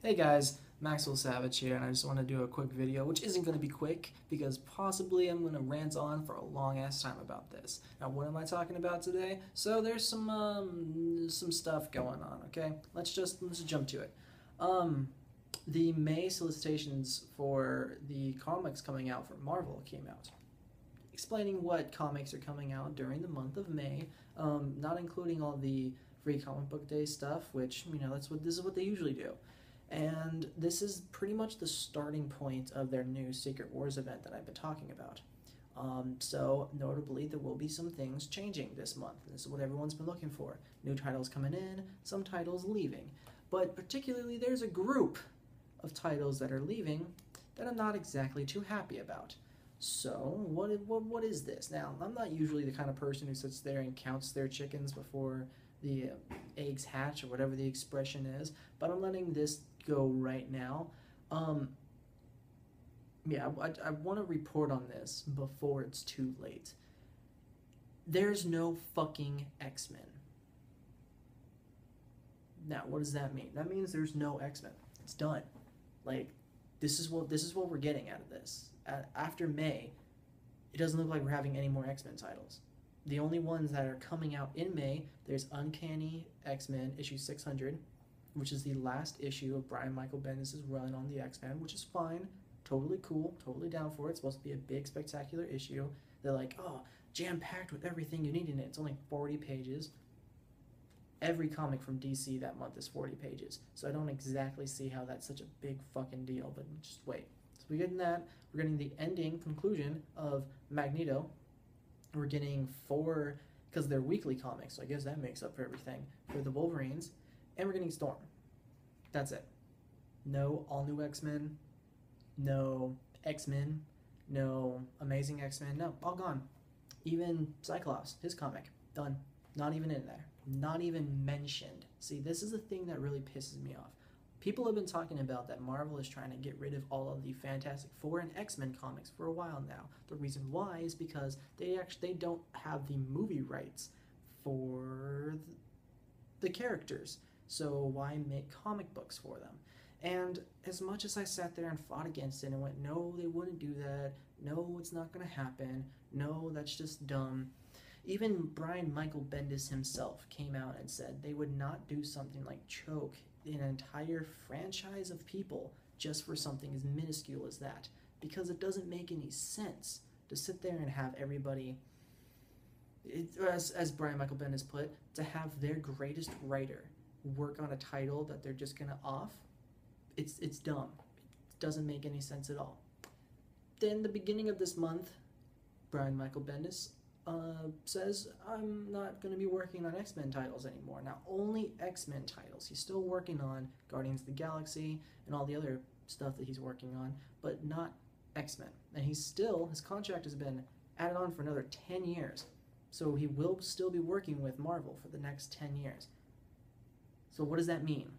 Hey guys, Maxwell Savage here, and I just want to do a quick video, which isn't going to be quick, because possibly I'm going to rant on for a long ass time about this. Now, what am I talking about today? So there's some stuff going on, okay? Let's just jump to it. The May solicitations for the comics coming out for Marvel came out, explaining what comics are coming out during the month of May, not including all the free comic book day stuff, which, you know, this is what they usually do. And this is pretty much the starting point of their new Secret Wars event that I've been talking about. So, notably, there will be some things changing this month. This is what everyone's been looking for. New titles coming in, some titles leaving. But particularly, there's a group of titles that are leaving that I'm not exactly too happy about. So, what is this? Now, I'm not usually the kind of person who sits there and counts their chickens before the eggs hatch, or whatever the expression is, but I'm letting this go right now. Yeah, I want to report on this before it's too late. There's no fucking X-Men. Now, what does that mean? That means there's no X-Men. It's done. Like, this is what we're getting out of this. After May, it doesn't look like we're having any more X-Men titles. The only ones that are coming out in May, there's Uncanny X-Men issue 600, which is the last issue of Brian Michael Bendis' run on the X-Men, which is fine, totally cool, totally down for it. It's supposed to be a big, spectacular issue. They're like, oh, jam-packed with everything you need in it. It's only 40 pages. Every comic from DC that month is 40 pages, so I don't exactly see how that's such a big fucking deal, but just wait. So we're getting that. We're getting the ending conclusion of Magneto. We're getting 4, because they're weekly comics, so I guess that makes up for everything, for the Wolverines. And we're getting Storm. That's it. No all-new X-Men. No X-Men. No Amazing X-Men. No, all gone. Even Cyclops, his comic, done. Not even in there. Not even mentioned. See, this is the thing that really pisses me off. People have been talking about that Marvel is trying to get rid of all of the Fantastic Four and X-Men comics for a while now. The reason why is because they don't have the movie rights for the characters. So why make comic books for them? And as much as I sat there and fought against it and went, no, they wouldn't do that. No, it's not going to happen. No, that's just dumb. Even Brian Michael Bendis himself came out and said they would not do something like choke an entire franchise of people just for something as minuscule as that, because it doesn't make any sense to sit there and have everybody, as Brian Michael Bendis put, to have their greatest writer work on a title that they're just gonna off. It's dumb. It doesn't make any sense at all. Then the beginning of this month, Brian Michael Bendis says, I'm not going to be working on X-Men titles anymore. Now, only X-Men titles. He's still working on Guardians of the Galaxy and all the other stuff that he's working on, but not X-Men. And his contract has been added on for another 10 years. So he will still be working with Marvel for the next 10 years. So what does that mean?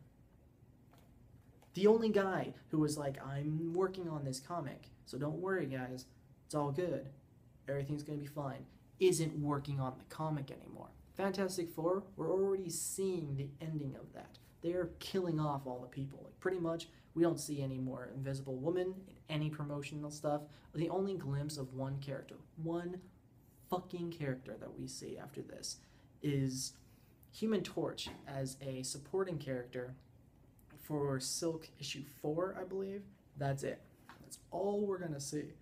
The only guy who was like, I'm working on this comic, so don't worry guys, it's all good, everything's going to be fine, isn't working on the comic anymore. Fantastic Four, we're already seeing the ending of that. They're killing off all the people. Like, pretty much, we don't see any more Invisible Woman in any promotional stuff. The only glimpse of one character, one fucking character that we see after this, is Human Torch as a supporting character for Silk issue 4, I believe. That's it. That's all we're gonna see.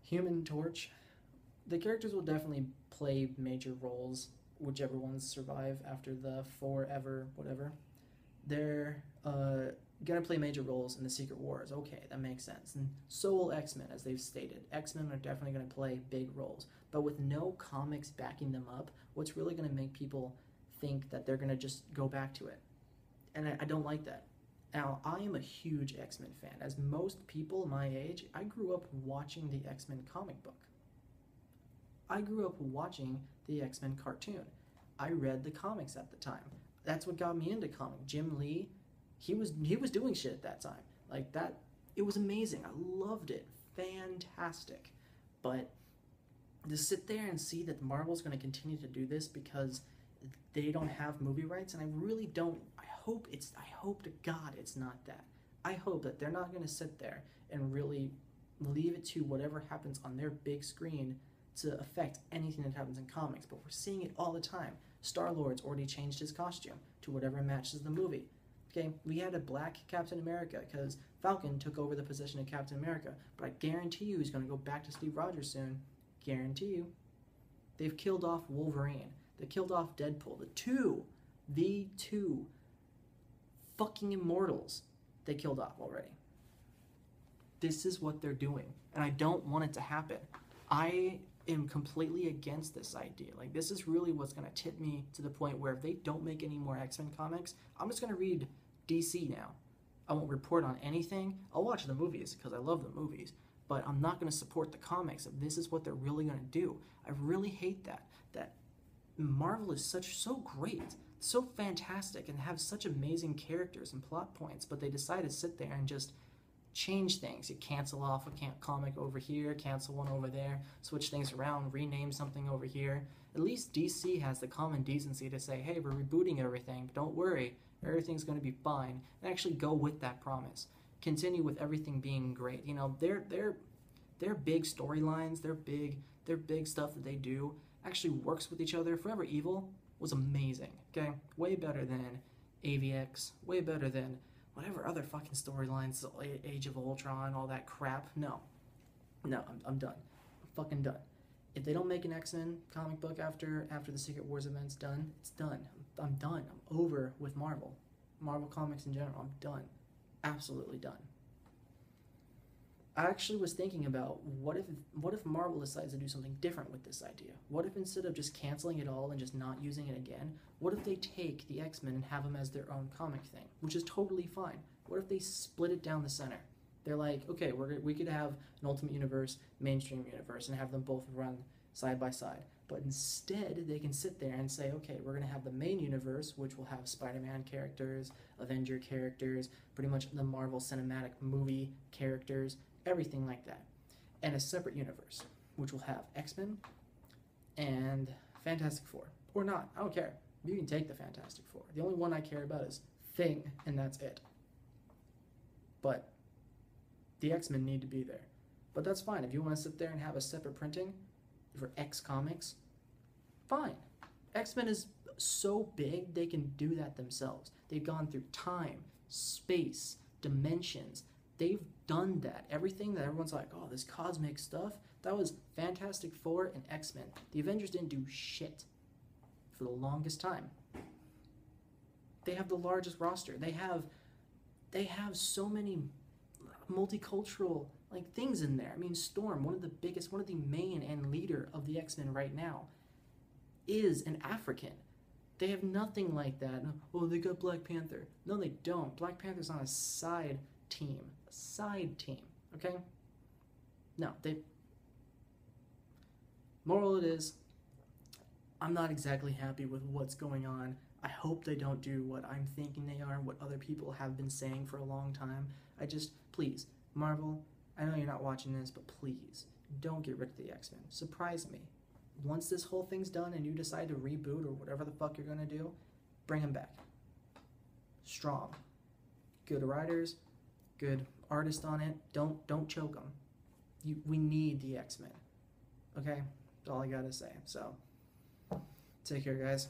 Human Torch. The characters will definitely play major roles, whichever ones survive after the forever whatever. They're gonna play major roles in the Secret Wars. Okay, that makes sense. And so will X-Men, as they've stated. X-Men are definitely gonna play big roles. But with no comics backing them up, what's really gonna make people think that they're gonna just go back to it? And I don't like that. Now, I am a huge X-Men fan. As most people my age, I grew up watching the X-Men comic book. I grew up watching the X-Men cartoon. I read the comics at the time. That's what got me into comics. Jim Lee, he was doing shit at that time. Like that, it was amazing. I loved it. Fantastic. But to sit there and see that Marvel's going to continue to do this because they don't have movie rights, and I really don't. I hope to God it's not that. I hope that they're not going to sit there and really leave it to whatever happens on their big screen to affect anything that happens in comics. But we're seeing it all the time. Star-Lord's already changed his costume to whatever matches the movie. Okay, we had a black Captain America because Falcon took over the position of Captain America. But I guarantee you he's going to go back to Steve Rogers soon. Guarantee you. They've killed off Wolverine. They killed off Deadpool. The two fucking immortals they killed off already. This is what they're doing. And I don't want it to happen. I am completely against this idea. Like, this is really what's going to tip me to the point where if they don't make any more X-Men comics, I'm just going to read DC now. I won't report on anything. I'll watch the movies because I love the movies. But I'm not going to support the comics if this is what they're really going to do. I really hate that Marvel is so great, so fantastic, and have such amazing characters and plot points, but they decide to sit there and just change things. You cancel off a comic over here, cancel one over there, switch things around, rename something over here. At least DC has the common decency to say, hey, we're rebooting everything, but don't worry, everything's going to be fine, and actually go with that promise. Continue with everything being great. You know, their big storylines, their big stuff that they do actually works with each other. Forever Evil was amazing, okay? Way better than AVX, way better than whatever other fucking storylines, Age of Ultron, all that crap. No, I'm done. I'm fucking done. If they don't make an X-Men comic book after the Secret Wars event's done, it's done. I'm done. I'm over with Marvel. Marvel Comics in general. I'm done. Absolutely done. I actually was thinking about what if Marvel decides to do something different with this idea? What if instead of just canceling it all and just not using it again, what if they take the X-Men and have them as their own comic thing, which is totally fine? What if they split it down the center? They're like, okay, we could have an Ultimate Universe, mainstream universe, and have them both run side by side. But instead, they can sit there and say, okay, we're going to have the main universe, which will have Spider-Man characters, Avenger characters, pretty much the Marvel Cinematic Movie characters, everything like that. And a separate universe, which will have X-Men and Fantastic Four. Or not, I don't care. You can take the Fantastic Four. The only one I care about is Thing, and that's it. But the X-Men need to be there. But that's fine. If you want to sit there and have a separate printing for X Comics, fine. X-Men is so big, they can do that themselves. They've gone through time, space, dimensions. They've done that. Everything that everyone's like, oh, this cosmic stuff, that was Fantastic Four and X-Men. The Avengers didn't do shit for the longest time. They have the largest roster. They have so many multicultural things in there. I mean, Storm, one of the main and leader of the X-Men right now, is an African. They have nothing like that. Oh, they got Black Panther. No, they don't. Black Panther's on a side team. Okay? No, moral it is, I'm not exactly happy with what's going on. I hope they don't do what I'm thinking they are, what other people have been saying for a long time. Please, Marvel, I know you're not watching this, but please, don't get rid of the X-Men. Surprise me. Once this whole thing's done and you decide to reboot or whatever the fuck you're gonna do, bring them back. Strong. Good writers, good artist on it. Don't choke them. We need the X-Men. Okay? That's all I gotta say. So, take care, guys.